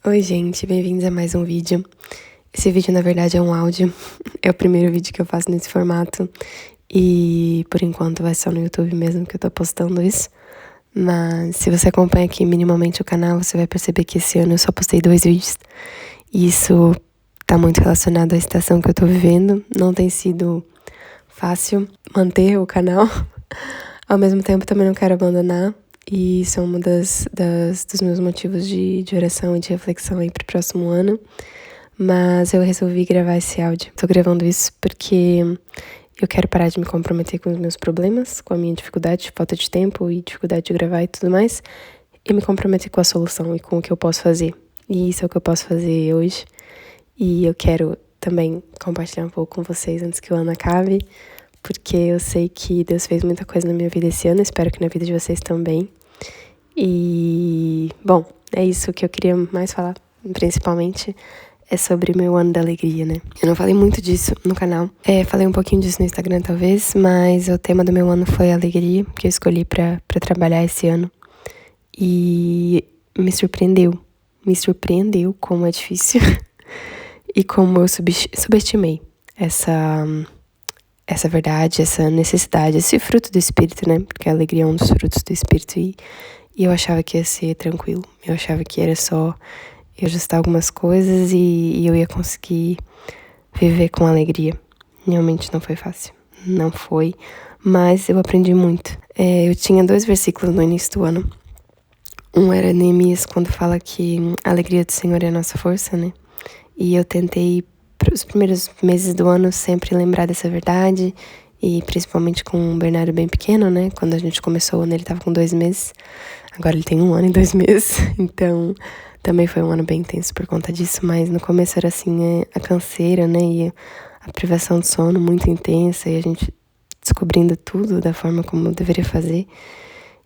Oi, gente, bem-vindos a mais um vídeo. Esse vídeo, na verdade, é um áudio. É o primeiro vídeo que eu faço nesse formato. E, por enquanto, vai só no YouTube mesmo que eu tô postando isso. Mas, se você acompanha aqui minimamente o canal, você vai perceber que esse ano eu só postei 2 vídeos. E isso tá muito relacionado à estação que eu tô vivendo. Não tem sido fácil manter o canal. Ao mesmo tempo, também não quero abandonar. E isso é um dos meus motivos de oração e de reflexão aí pro próximo ano. Mas eu resolvi gravar esse áudio. Tô gravando isso porque eu quero parar de me comprometer com os meus problemas, com a minha dificuldade, falta de tempo e dificuldade de gravar e tudo mais, e me comprometer com a solução e com o que eu posso fazer. E isso é o que eu posso fazer hoje. E eu quero também compartilhar um pouco com vocês antes que o ano acabe, porque eu sei que Deus fez muita coisa na minha vida esse ano, espero que na vida de vocês também. E, bom, é isso que eu queria mais falar, principalmente, é sobre meu ano da alegria, né? Eu não falei muito disso no canal, falei um pouquinho disso no Instagram talvez, mas o tema do meu ano foi a alegria, que eu escolhi pra trabalhar esse ano. E me surpreendeu como é difícil e como eu subestimei essa verdade, essa necessidade, esse fruto do Espírito, né? Porque a alegria é um dos frutos do Espírito e eu achava que ia ser tranquilo. Eu achava que era só eu ajustar algumas coisas e eu ia conseguir viver com alegria. Realmente não foi fácil. Não foi, mas eu aprendi muito. Eu tinha 2 versículos no início do ano. Um era Neemias, quando fala que a alegria do Senhor é a nossa força, né? E eu tentei, os primeiros meses do ano, sempre lembrar dessa verdade. E principalmente com o Bernardo bem pequeno, né? Quando a gente começou o ano, ele tava com 2 meses. Agora ele tem 1 ano e 2 meses. Então, também foi um ano bem intenso por conta disso. Mas no começo era assim, a canseira, né? E a privação de sono muito intensa. E a gente descobrindo tudo da forma como deveria fazer.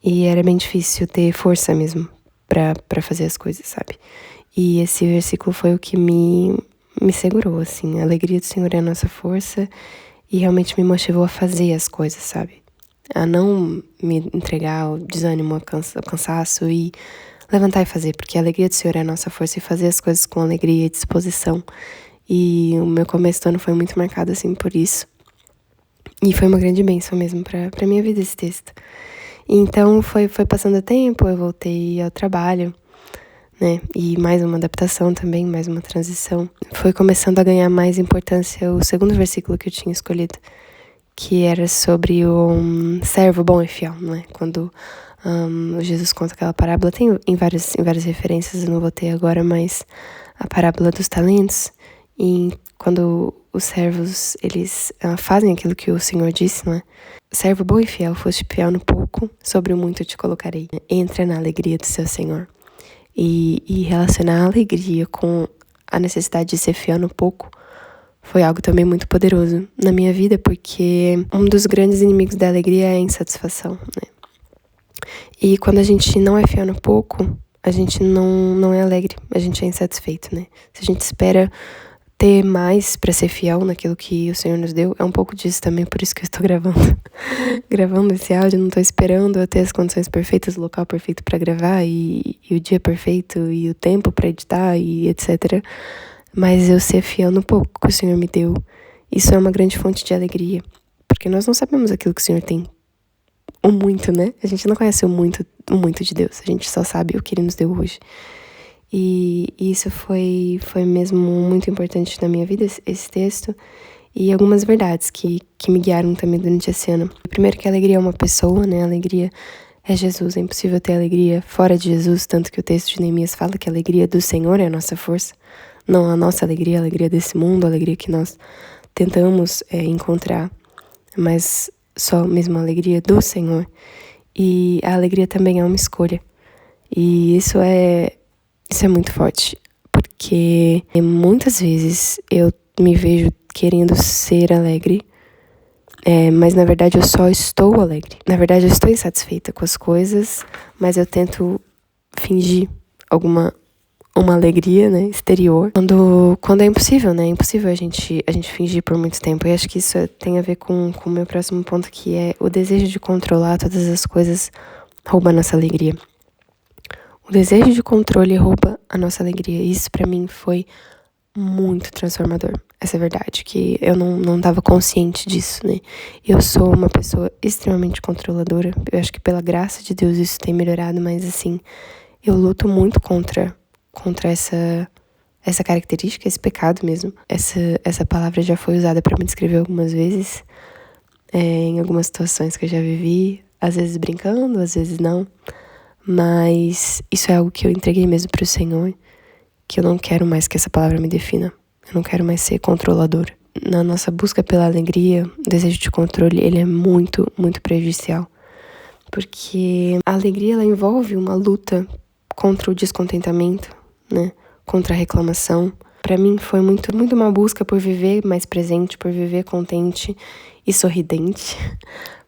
E era bem difícil ter força mesmo pra fazer as coisas, sabe? E esse versículo foi o que me segurou, assim. A alegria do Senhor é a nossa força. E realmente me motivou a fazer as coisas, sabe? A não me entregar ao desânimo, ao cansaço e levantar e fazer, porque a alegria do Senhor é a nossa força e fazer as coisas com alegria e disposição. E o meu começo do ano foi muito marcado, assim, por isso. E foi uma grande bênção mesmo pra minha vida esse texto. Então foi passando o tempo, eu voltei ao trabalho, né? E mais uma adaptação também, mais uma transição. Foi começando a ganhar mais importância o segundo versículo que eu tinha escolhido, que era sobre o servo bom e fiel, não é? Quando Jesus conta aquela parábola, tem em várias referências, eu não vou ter agora, mas a parábola dos talentos, e quando os servos, eles fazem aquilo que o Senhor disse, não é? Servo bom e fiel, foste fiel no pouco, sobre o muito te colocarei. Entra na alegria do seu Senhor. E relacionar a alegria com a necessidade de ser fiel no pouco foi algo também muito poderoso na minha vida, porque um dos grandes inimigos da alegria é a insatisfação, né? E quando a gente não é fiel no pouco, a gente não é alegre, a gente é insatisfeito, né? Se a gente espera ter mais pra ser fiel naquilo que o Senhor nos deu, é um pouco disso também, por isso que eu estou gravando esse áudio, não tô esperando eu ter as condições perfeitas, o local perfeito pra gravar e o dia perfeito e o tempo pra editar e etc. Mas eu ser fiel no pouco que o Senhor me deu, isso é uma grande fonte de alegria, porque nós não sabemos aquilo que o Senhor tem, o muito, né? A gente não conhece o muito de Deus, a gente só sabe o que Ele nos deu hoje. E isso foi mesmo muito importante na minha vida, esse texto, e algumas verdades que me guiaram também durante esse ano. Primeiro, que a alegria é uma pessoa, né? A alegria é Jesus, é impossível ter alegria fora de Jesus, tanto que o texto de Neemias fala que a alegria do Senhor é a nossa força, não a nossa alegria, a alegria desse mundo, a alegria que nós tentamos encontrar, mas só mesmo a alegria do Senhor. E a alegria também é uma escolha, e isso é muito forte, porque muitas vezes eu me vejo querendo ser alegre, mas na verdade eu só estou alegre. Na verdade eu estou insatisfeita com as coisas, mas eu tento fingir uma alegria, né, exterior, quando é impossível, né? É impossível a gente fingir por muito tempo. E acho que isso tem a ver com o meu próximo ponto, que é o desejo de controlar todas as coisas rouba a nossa alegria. O desejo de controle rouba a nossa alegria. Isso pra mim foi muito transformador. Essa é a verdade, que eu não tava consciente disso, né? Eu sou uma pessoa extremamente controladora. Eu acho que pela graça de Deus isso tem melhorado, mas assim, eu luto muito contra essa característica, esse pecado mesmo. Essa palavra já foi usada pra me descrever algumas vezes, em algumas situações que eu já vivi, às vezes brincando, às vezes não. Mas isso é algo que eu entreguei mesmo pro Senhor, que eu não quero mais que essa palavra me defina. Eu não quero mais ser controladora. Na nossa busca pela alegria, o desejo de controle, ele é muito, muito prejudicial. Porque a alegria, ela envolve uma luta contra o descontentamento, né? Contra a reclamação. Pra mim foi muito, muito uma busca por viver mais presente, por viver contente e sorridente.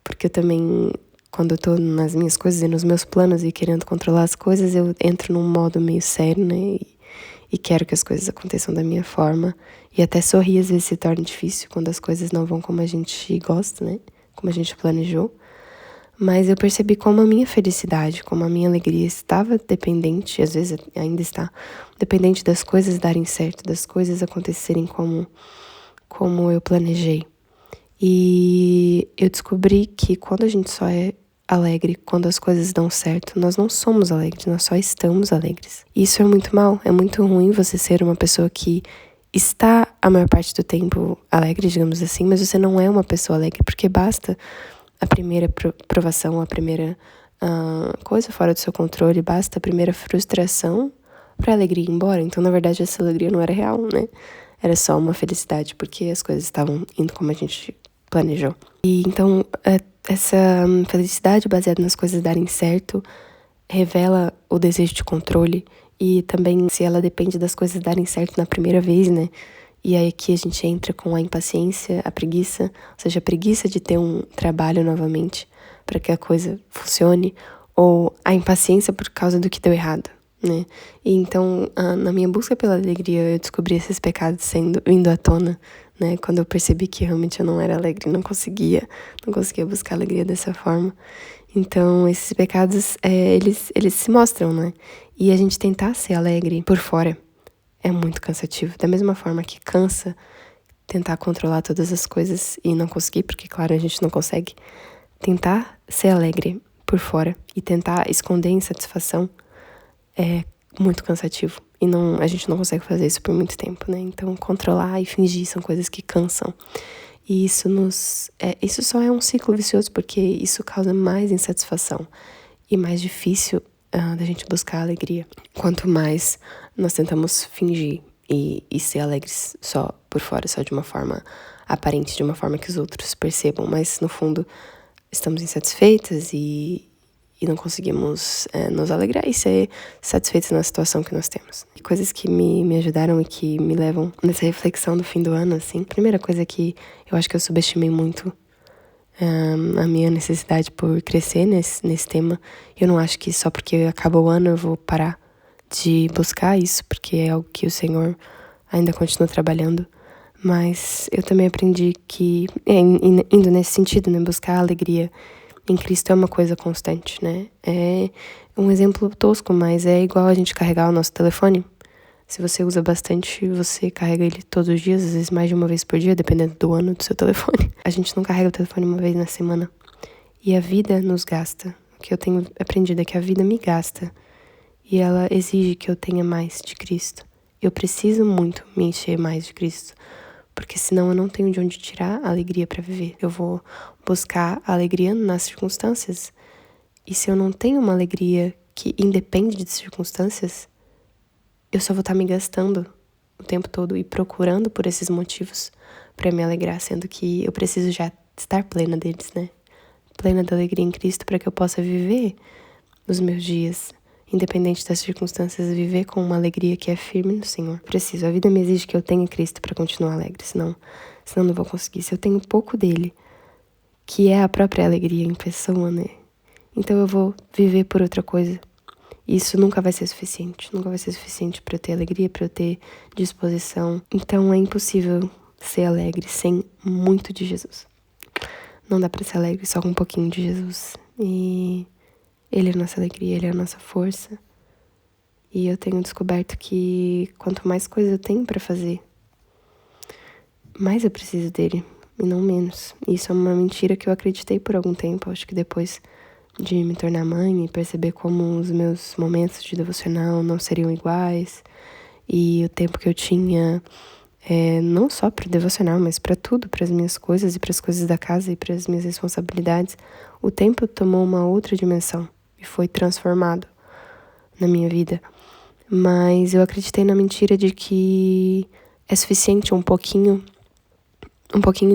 Porque eu também, quando eu tô nas minhas coisas e nos meus planos e querendo controlar as coisas, eu entro num modo meio sério, né? E quero que as coisas aconteçam da minha forma. E até sorrir às vezes se torna difícil quando as coisas não vão como a gente gosta, né? Como a gente planejou. Mas eu percebi como a minha felicidade, como a minha alegria estava dependente, às vezes ainda está, dependente das coisas darem certo, das coisas acontecerem como eu planejei. E eu descobri que quando a gente só é alegre, quando as coisas dão certo, nós não somos alegres, nós só estamos alegres. E isso é muito mal, é muito ruim você ser uma pessoa que está a maior parte do tempo alegre, digamos assim, mas você não é uma pessoa alegre, porque basta a primeira provação, a primeira coisa fora do seu controle, basta a primeira frustração pra alegria ir embora. Então, na verdade, essa alegria não era real, né? Era só uma felicidade, porque as coisas estavam indo como a gente planejou. E então, essa felicidade baseada nas coisas darem certo revela o desejo de controle. E também, se ela depende das coisas darem certo na primeira vez, né? E aí aqui a gente entra com a impaciência, a preguiça, ou seja, a preguiça de ter um trabalho novamente para que a coisa funcione, ou a impaciência por causa do que deu errado, né? E então, na minha busca pela alegria, eu descobri esses pecados vindo à tona, né? Quando eu percebi que realmente eu não era alegre, não conseguia buscar alegria dessa forma. Então, esses pecados, eles se mostram, né? E a gente tentar ser alegre por fora é muito cansativo. Da mesma forma que cansa tentar controlar todas as coisas e não conseguir, porque, claro, a gente não consegue. Tentar ser alegre por fora e tentar esconder insatisfação é muito cansativo. E a gente não consegue fazer isso por muito tempo, né? Então, controlar e fingir são coisas que cansam. E isso só é um ciclo vicioso, porque isso causa mais insatisfação e mais difícil da gente buscar alegria. Quanto mais nós tentamos fingir e ser alegres só por fora, só de uma forma aparente, de uma forma que os outros percebam, mas no fundo estamos insatisfeitas e não conseguimos nos alegrar e ser satisfeitos na situação que nós temos. E coisas que me ajudaram e que me levam nessa reflexão do fim do ano, assim. A primeira coisa que eu acho que eu subestimei muito a minha necessidade por crescer nesse tema. Eu não acho que só porque acaba o ano eu vou parar de buscar isso, porque é algo que o Senhor ainda continua trabalhando. Mas eu também aprendi que, indo nesse sentido, né, buscar a alegria em Cristo é uma coisa constante, né? É um exemplo tosco, mas é igual a gente carregar o nosso telefone. Se você usa bastante, você carrega ele todos os dias, às vezes mais de uma vez por dia, dependendo do ano do seu telefone. A gente não carrega o telefone uma vez na semana. E a vida nos gasta. O que eu tenho aprendido é que a vida me gasta. E ela exige que eu tenha mais de Cristo. Eu preciso muito me encher mais de Cristo. Porque senão eu não tenho de onde tirar a alegria para viver. Eu vou buscar a alegria nas circunstâncias. E se eu não tenho uma alegria que independe de circunstâncias, eu só vou estar me gastando o tempo todo e procurando por esses motivos para me alegrar, sendo que eu preciso já estar plena deles, né? Plena da alegria em Cristo para que eu possa viver os meus dias, independente das circunstâncias, viver com uma alegria que é firme no Senhor. Preciso, a vida me exige que eu tenha Cristo para continuar alegre, senão não vou conseguir. Se eu tenho pouco dele, que é a própria alegria em pessoa, né? Então eu vou viver por outra coisa. Isso nunca vai ser suficiente. Nunca vai ser suficiente para eu ter alegria, para eu ter disposição. Então é impossível ser alegre sem muito de Jesus. Não dá para ser alegre só com um pouquinho de Jesus. E Ele é a nossa alegria, Ele é a nossa força. E eu tenho descoberto que quanto mais coisa eu tenho pra fazer, mais eu preciso dele, e não menos. Isso é uma mentira que eu acreditei por algum tempo. Acho que depois de me tornar mãe e perceber como os meus momentos de devocional não seriam iguais, e o tempo que eu tinha, não só para devocional, mas para tudo, para as minhas coisas e para as coisas da casa e para as minhas responsabilidades, o tempo tomou uma outra dimensão e foi transformado na minha vida. Mas eu acreditei na mentira de que é suficiente um pouquinho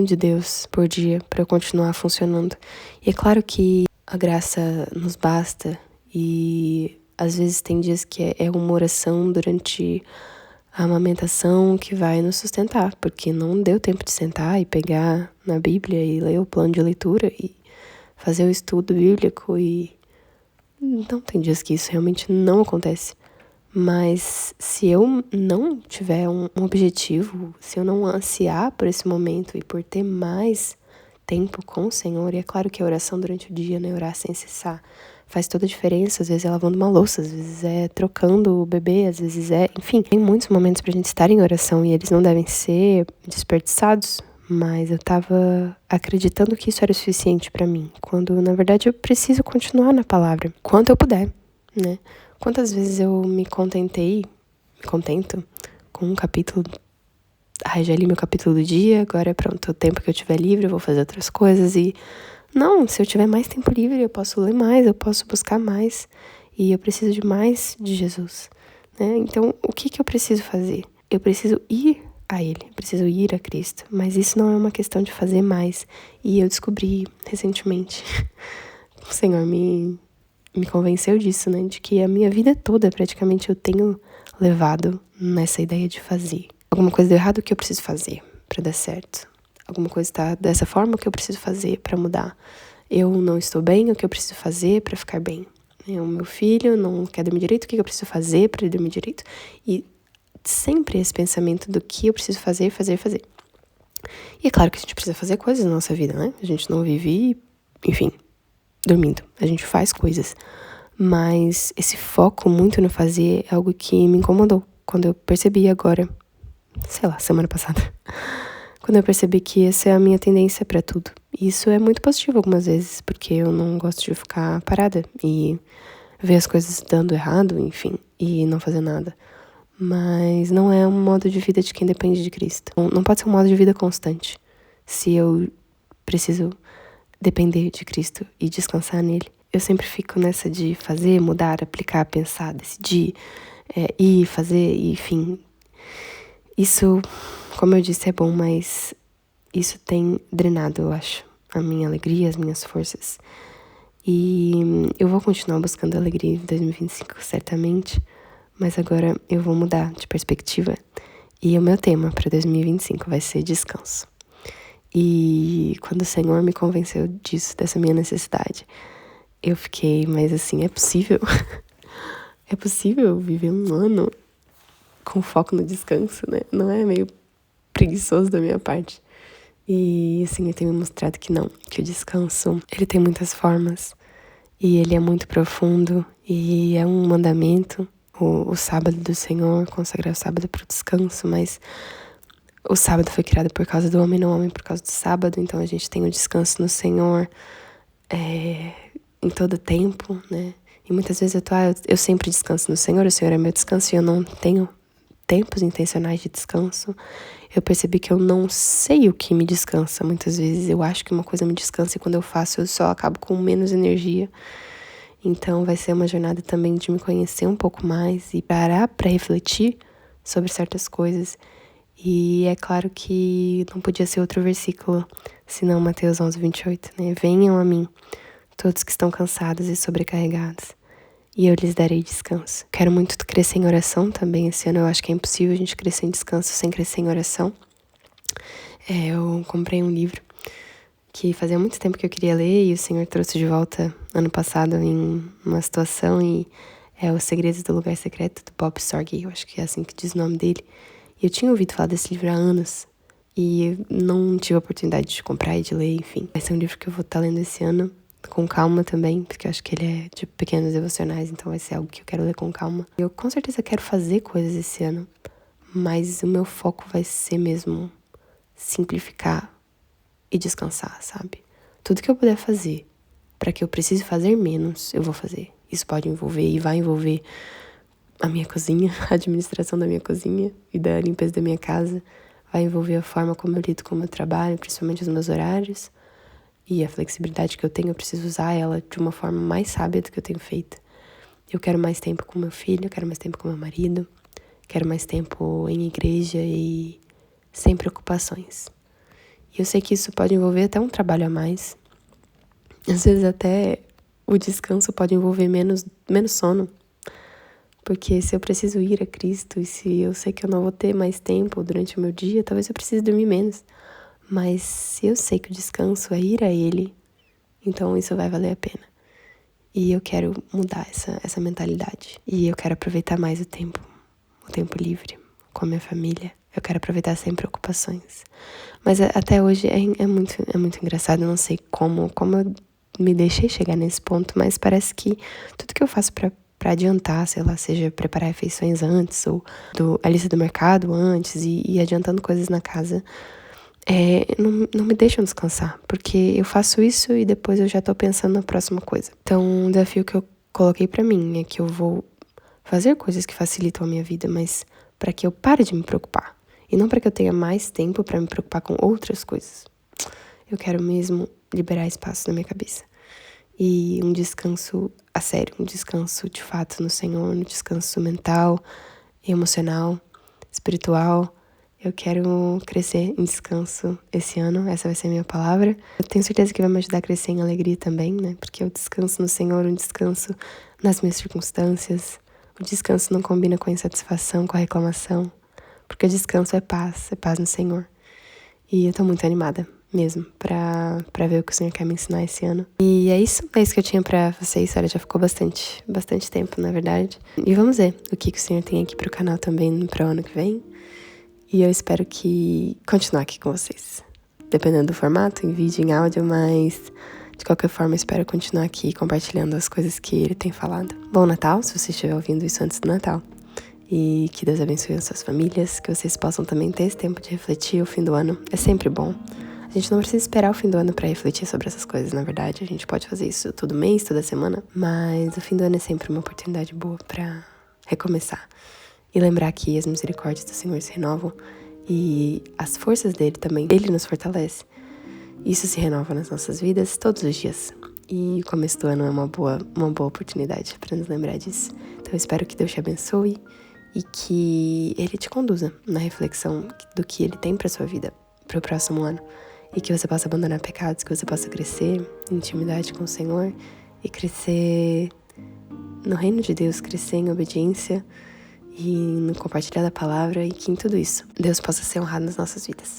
de Deus por dia para eu continuar funcionando. E é claro que a graça nos basta, e às vezes tem dias que é uma oração durante a amamentação que vai nos sustentar, porque não deu tempo de sentar e pegar na Bíblia e ler o plano de leitura e fazer o estudo bíblico. E então tem dias que isso realmente não acontece. Mas se eu não tiver um objetivo, se eu não ansiar por esse momento e por ter mais tempo com o Senhor, e é claro que a oração durante o dia, né, orar sem cessar, faz toda a diferença. Às vezes é lavando uma louça, às vezes é trocando o bebê, às vezes enfim, tem muitos momentos pra gente estar em oração e eles não devem ser desperdiçados. Mas eu tava acreditando que isso era o suficiente pra mim, quando na verdade eu preciso continuar na palavra, quanto eu puder, né? Quantas vezes eu me contento com um capítulo. Já li meu capítulo do dia, agora pronto, o tempo que eu tiver livre eu vou fazer outras coisas. E não, se eu tiver mais tempo livre eu posso ler mais, eu posso buscar mais, e eu preciso de mais de Jesus, né? Então, o que eu preciso fazer? Eu preciso ir a Ele, eu preciso ir a Cristo, mas isso não é uma questão de fazer mais. E eu descobri recentemente, o Senhor me convenceu disso, né? De que a minha vida toda, praticamente, eu tenho levado nessa ideia de fazer. Alguma coisa deu errado, o que eu preciso fazer pra dar certo? Alguma coisa tá dessa forma, o que eu preciso fazer pra mudar? Eu não estou bem, o que eu preciso fazer pra ficar bem? O meu filho não quer dormir direito, o que eu preciso fazer pra ele dormir direito? E sempre esse pensamento do que eu preciso fazer. E é claro que a gente precisa fazer coisas na nossa vida, né? A gente não vive, enfim, dormindo. A gente faz coisas. Mas esse foco muito no fazer é algo que me incomodou. Quando eu percebi agora, sei lá, semana passada. Quando eu percebi que essa é a minha tendência pra tudo. E isso é muito positivo algumas vezes, porque eu não gosto de ficar parada e ver as coisas dando errado, enfim, e não fazer nada. Mas não é um modo de vida de quem depende de Cristo. Não pode ser um modo de vida constante. Se eu preciso depender de Cristo e descansar nele. Eu sempre fico nessa de fazer, mudar, aplicar, pensar, decidir, ir, fazer, enfim. Isso, como eu disse, é bom, mas isso tem drenado, eu acho, a minha alegria, as minhas forças. E eu vou continuar buscando alegria em 2025, certamente, mas agora eu vou mudar de perspectiva. E o meu tema para 2025 vai ser descanso. E quando o Senhor me convenceu disso, dessa minha necessidade, eu fiquei, mas assim, é possível? É possível viver um ano com foco no descanso, né? Não é meio preguiçoso da minha parte? E assim, eu tenho me mostrado que não, que o descanso, ele tem muitas formas, e ele é muito profundo, e é um mandamento, o sábado do Senhor, consagrar o sábado para o descanso, mas o sábado foi criado por causa do homem, não o homem por causa do sábado. Então a gente tem o descanso no Senhor em todo tempo, né? E muitas vezes eu sempre descanso no Senhor, o Senhor é meu descanso, e eu não tenho tempos intencionais de descanso. Eu percebi que eu não sei o que me descansa. Muitas vezes eu acho que uma coisa me descansa, e quando eu faço eu só acabo com menos energia. Então vai ser uma jornada também de me conhecer um pouco mais e parar para refletir sobre certas coisas. E é claro que não podia ser outro versículo, senão Mateus 11:28, né? Venham a mim, todos que estão cansados e sobrecarregados, e eu lhes darei descanso. Quero muito crescer em oração também esse ano. Eu acho que é impossível a gente crescer em descanso sem crescer em oração. Eu comprei um livro que fazia muito tempo que eu queria ler, e o Senhor trouxe de volta ano passado em uma situação, e é Os Segredos do Lugar Secreto, do Bob Sorge, eu acho que é assim que diz o nome dele. E eu tinha ouvido falar desse livro há anos, e não tive a oportunidade de comprar e de ler, enfim. Vai ser um livro que eu vou estar lendo esse ano, com calma também, porque eu acho que ele é de pequenos devocionais, então vai ser algo que eu quero ler com calma. Eu com certeza quero fazer coisas esse ano, mas o meu foco vai ser mesmo simplificar e descansar, sabe? Tudo que eu puder fazer para que eu precise fazer menos, eu vou fazer. Isso pode envolver e vai envolver a minha cozinha, a administração da minha cozinha e da limpeza da minha casa. Vai envolver a forma como eu lido com o meu trabalho, principalmente os meus horários. E a flexibilidade que eu tenho, eu preciso usar ela de uma forma mais sábia do que eu tenho feito. Eu quero mais tempo com meu filho, eu quero mais tempo com meu marido, quero mais tempo em igreja e sem preocupações. E eu sei que isso pode envolver até um trabalho a mais. Às vezes até o descanso pode envolver menos sono. Porque se eu preciso ir a Cristo e se eu sei que eu não vou ter mais tempo durante o meu dia, talvez eu precise dormir menos. Mas se eu sei que o descanso é ir a Ele, então isso vai valer a pena. E eu quero mudar essa mentalidade. E eu quero aproveitar mais o tempo livre com a minha família. Eu quero aproveitar sem preocupações. Mas até hoje é muito engraçado. Eu não sei como eu me deixei chegar nesse ponto, mas parece que tudo que eu faço pra adiantar, sei lá, seja preparar refeições antes, ou a lista do mercado antes, e adiantando coisas na casa, não me deixam descansar, porque eu faço isso e depois eu já tô pensando na próxima coisa. Então, um desafio que eu coloquei pra mim é que eu vou fazer coisas que facilitam a minha vida, mas para que eu pare de me preocupar. E não para que eu tenha mais tempo para me preocupar com outras coisas. Eu quero mesmo liberar espaço na minha cabeça. E um descanso a sério, um descanso de fato no Senhor, um descanso mental, emocional, espiritual. Eu quero crescer em descanso esse ano, essa vai ser a minha palavra. Eu tenho certeza que vai me ajudar a crescer em alegria também, né? Porque o descanso no Senhor, um descanso nas minhas circunstâncias. O descanso não combina com a insatisfação, com a reclamação. Porque o descanso é paz no Senhor. E eu tô muito animada mesmo pra ver o que o Senhor quer me ensinar esse ano. E é isso que eu tinha pra vocês. Olha, já ficou bastante tempo, na verdade. E vamos ver o que o Senhor tem aqui pro canal também pro ano que vem. E eu espero que continuar aqui com vocês. Dependendo do formato, em vídeo, em áudio, mas de qualquer forma eu espero continuar aqui compartilhando as coisas que ele tem falado. Bom Natal, se você estiver ouvindo isso antes do Natal. E que Deus abençoe as suas famílias, que vocês possam também ter esse tempo de refletir o fim do ano. É sempre bom. A gente não precisa esperar o fim do ano pra refletir sobre essas coisas, na verdade. A gente pode fazer isso todo mês, toda semana. Mas o fim do ano é sempre uma oportunidade boa pra recomeçar. E lembrar que as misericórdias do Senhor se renovam e as forças dele também, ele nos fortalece. Isso se renova nas nossas vidas todos os dias. E o começo do ano é uma boa oportunidade para nos lembrar disso. Então eu espero que Deus te abençoe e que ele te conduza na reflexão do que ele tem para sua vida, para o próximo ano. E que você possa abandonar pecados, que você possa crescer em intimidade com o Senhor e crescer no reino de Deus, crescer em obediência e no compartilhar da palavra, e que em tudo isso Deus possa ser honrado nas nossas vidas.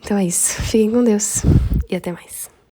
Então é isso. Fiquem com Deus e até mais.